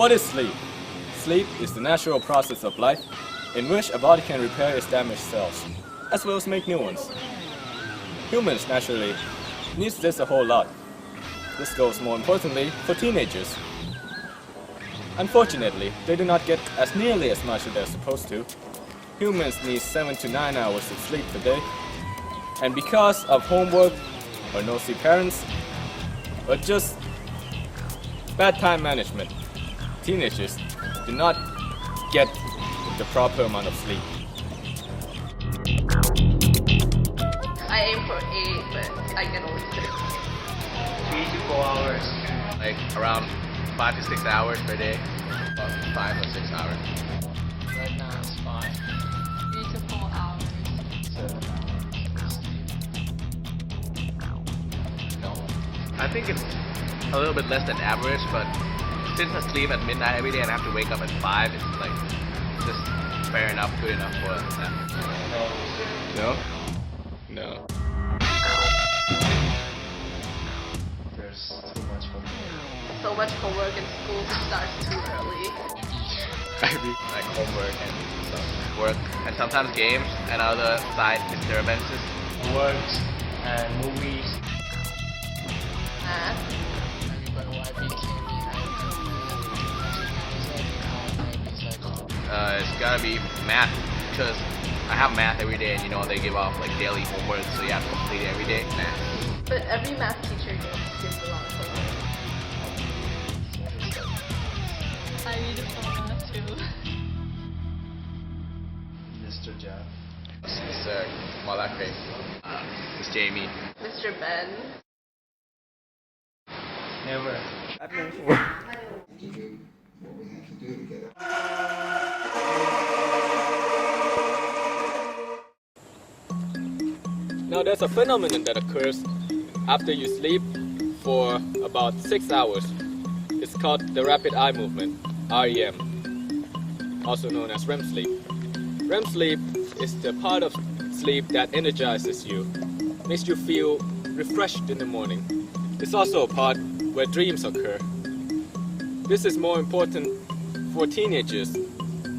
What is sleep? Sleep is the natural process of life in which a body can repair its damaged cells, as well as make new ones. Humans naturally need this a whole lot. This goes more importantly for teenagers. Unfortunately, they do not get as nearly as much as they're supposed to. Humans need 7 to 9 hours of sleep per day. And because of homework, or nosy parents, or just bad time management, teenagers do not get the proper amount of sleep. I aim for 8, but I get only 6. 3 to 4 hours. Like around 5 to 6 hours per day. About 5 or 6 hours. Right now it's 5. 3 to 4 hours. 7 hours. No. I think it's a little bit less than average, but since I sleep at midnight every day and I have to wake up at 5, it's like just fair enough, good enough for that. No? No. There's too much homework. So much homework and school starts too early. I read like homework and stuff, work, and sometimes games and other side disturbances. Works and movies. Math. It's gotta be math, because I have math every day, and you know they give off like daily homework, so you have to complete it every day. Math. But every math teacher gives a lot of homework. I read it for math too. Mr. Jeff. Mr. Malakre. Miss Jamie. Mr. Ben. Never. Now there's a phenomenon that occurs after you sleep for about 6 hours. It's called the rapid eye movement, REM, also known as REM sleep. REM sleep is the part of sleep that energizes you, makes you feel refreshed in the morning. It's also a part where dreams occur. This is more important for teenagers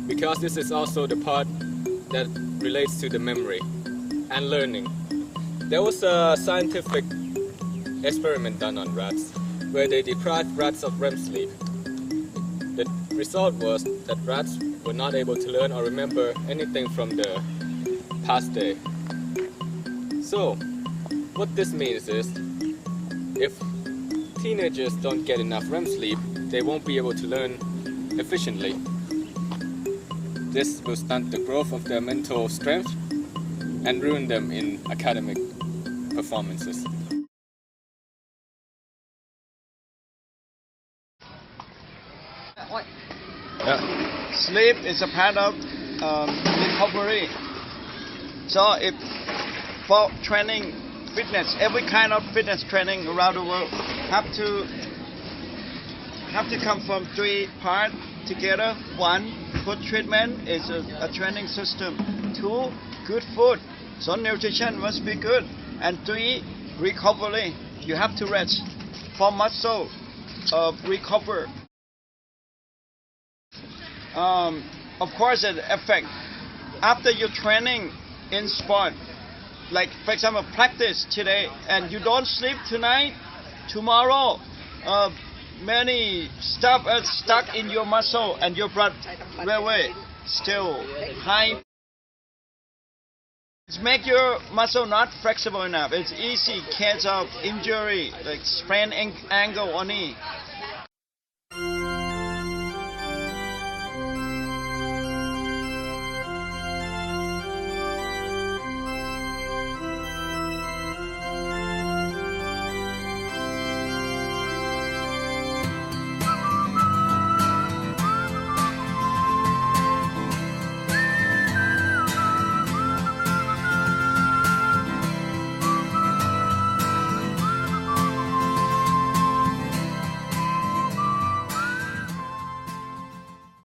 because this is also the part that relates to the memory and learning. There was a scientific experiment done on rats where they deprived rats of REM sleep. The result was that rats were not able to learn or remember anything from the past day. So, what this means is, if teenagers don't get enough REM sleep, they won't be able to learn efficiently. This will stunt the growth of their mental strength and ruin them in academic performances. What? Yeah. Sleep is a part of recovery. So if for training fitness, every kind of fitness training around the world have to come from 3 parts together. 1, food treatment is a training system. 2, good food. So nutrition must be good. And 3, recovery. You have to rest for muscle recover. Of course, it affects after your training in sport. Like for example, practice today and you don't sleep tonight, tomorrow, many stuff is stuck in your muscle and your blood way still high. It's make your muscle not flexible enough. It's easy case of injury, like sprained ankle or knee.